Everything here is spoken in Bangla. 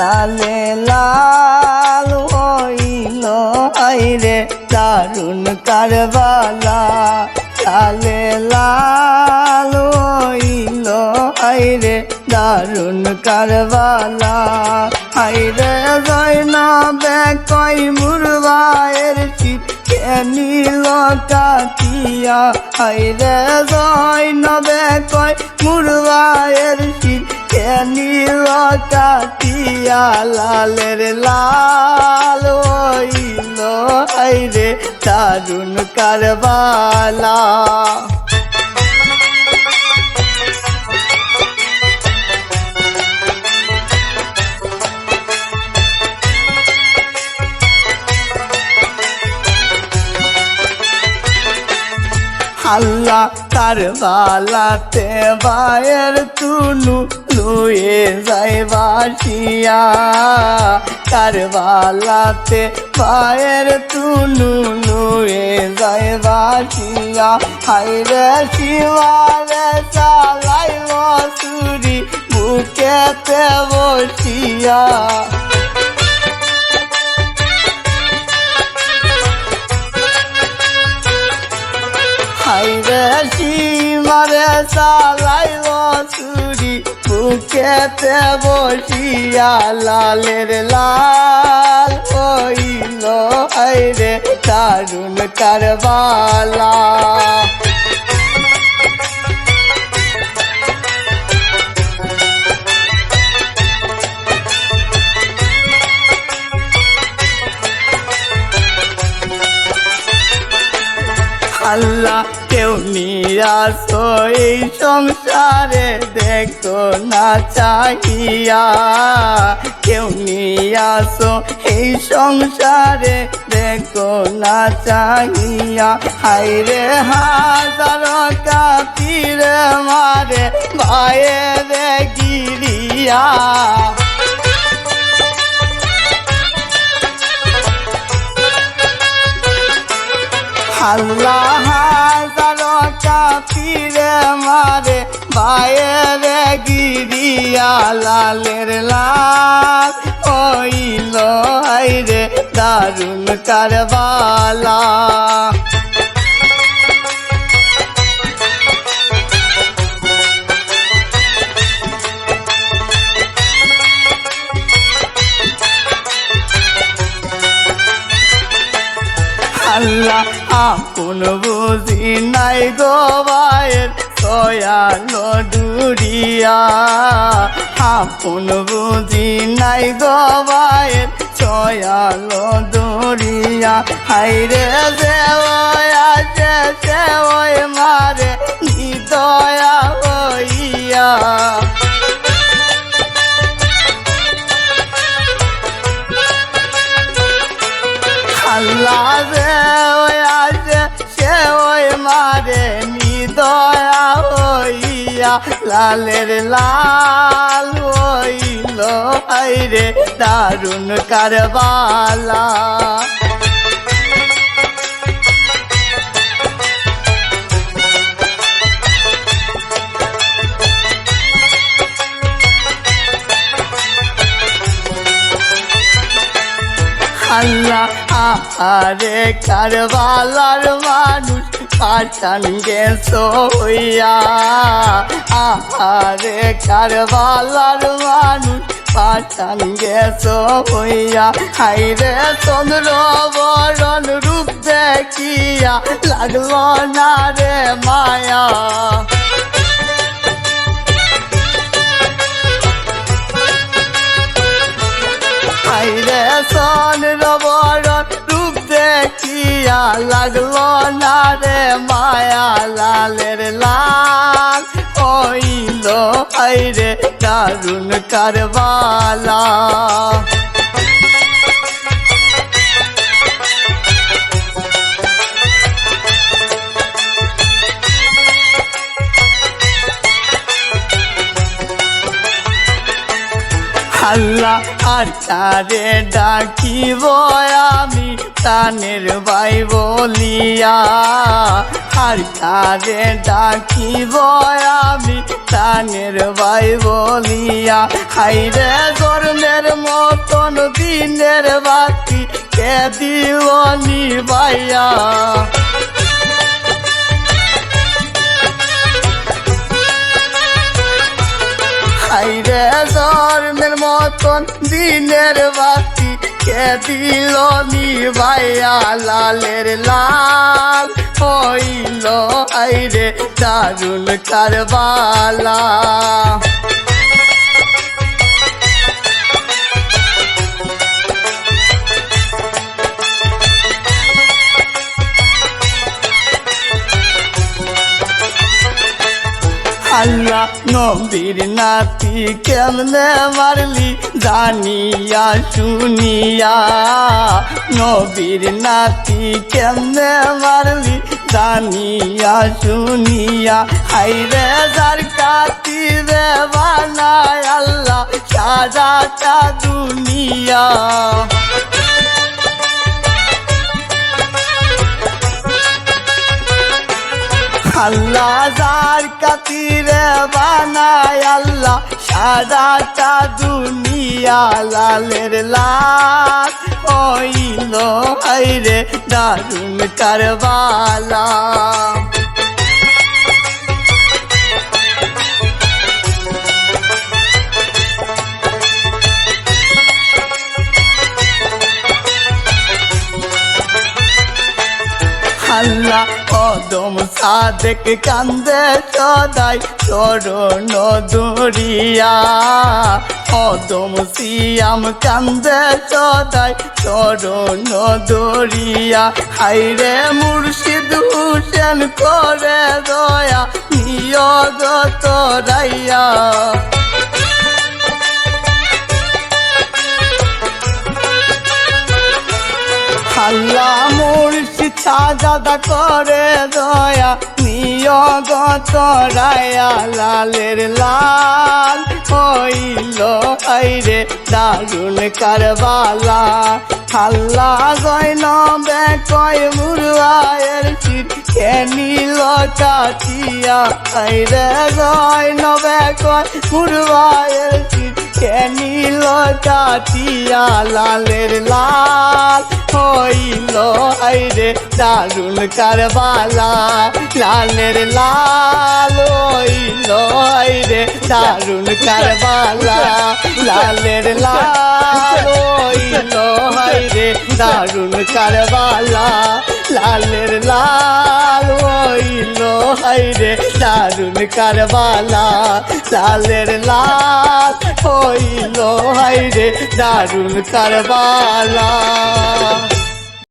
লালে লাল হইল আইরে দারুণ কারবালা লালে লাল হইল আইরে দারুণ কারবালা আইরে জয়নবে কই মুরবায়ের শিব নীল কাটিয়া আইরে জয়নবে কই মুরবায়ের শিব নীল কাটিয়া লালের লাল হইল আইরে দারুণ কারবালা আল্লাহ কারবালাতে বায়ের তুনু লুয়ে যায় বাসিয়া কারবালাতে বায়ের তুনু লুয়ে যায় বাসিয়া হাইরে শিবারে চালাইল চুরি বুকেতে বসিয়া হাইরে সীমারে চালাইল চুরি বুকেতে বসিয়া লালের লাল হইল হাইরে দারুণ কারবালা আল্লাহ কেউ নিরাশ এই সংসারে দেখো না চাহিয়া কেউ নিরাশ এই সংসারে দেখো না চাহিয়া হাইরে হাজার কাপিরে মারে ভাইরে গিরিয়া আল্লাহ হাজার কাপিরে মারে ভাইরে গিরিয়া লালের লাল হইল আইরে দারুণ কারবালা আল্লাহ আপন বুঝি নাই গো ভাইয়ের দয়ালো ডুরিয়া আপন বুঝি নাই গো ভাইয়ের দয়ালো ডুরিয়া হাইরে যে আছে সে ওই মারে নি দয়া হইয়া আল্লাহ যে ওই আছে সে ওই মারে নিদয়া হইয়া লালের লাল হইল আইরে দারুণ কারবালা আল্লাহ আরে কারবালার মানুষ পাঠান গেছো হইয়া আরে কারবালার মানুষ পাঠান গেছো হইয়া হাইরে চন্দ্র বরণ রূপ দেখিয়া লাগলো না রে মায়া হাইরে চন্দ্র বরণ রূপ দেখিয়া লাগলো না রে মায়া লালের লাল হইল হাইরে দারুণ কারবালা আল্লাহ আর তারে ডাকিব আমি প্রাণের ভাই বলিয়া আর কারে ডাকিব আমি প্রাণের ভাই বলিয়া হাইরে জন্মের মতন দিনের বাতি কে দিল নিবাইয়া হাইরে জন্মের মতন দিনের বাতি কে দিল নিবাইয়া লালের লাল হইল হাইরে দারুণ কারবালা আল্লাহ নবীর নাতি কেমনে মারলি জানিয়া শুনিয়া নবীর নাতি কেমনে মারলি জানিয়া শুনিয়া হাইরে যার কাতিরে বানায় আল্লাহ সারাটা দুনিয়া আল্লাহ যার কাতিরে বানায় আল্লাহ সারাটা দুনিয়া লালের লাল হইল হাইরে দারুণ কারবালা আল্লাহ কদম সাদেক কান্দে সদাই চরণ দরিয়া কদম সিয়াম কান্দে সদাই চরণ দরিয়া হাইরে মুর্শিদ হুসেন করে দয়া নিয়োগ তোরাইয়া আল্লাহ মুর্শিদ সাজাদা করে দয়া নিয়োগ তোরাইয়া লালের লাল হইল হাইরে দারুণ কারবালা আল্লাহ জয়নবে কয় মুরুয়ায়ের চির কে নিল কাটিয়া হাইরে জয়নবে কয় মুরুয়ায়ের চির কে নিল কাটিয়া লালের লাল হইল হাইরে দারুণ কারবালা লালের লাল হইল হাইরে দারুণ কারবালা লালের লাল হইল হাইরে দারুণ কারবালা লালের লাল হইল হাইরে দারুণ কারবালা লালের লাল হইল হাইরে দারুণ কারবালা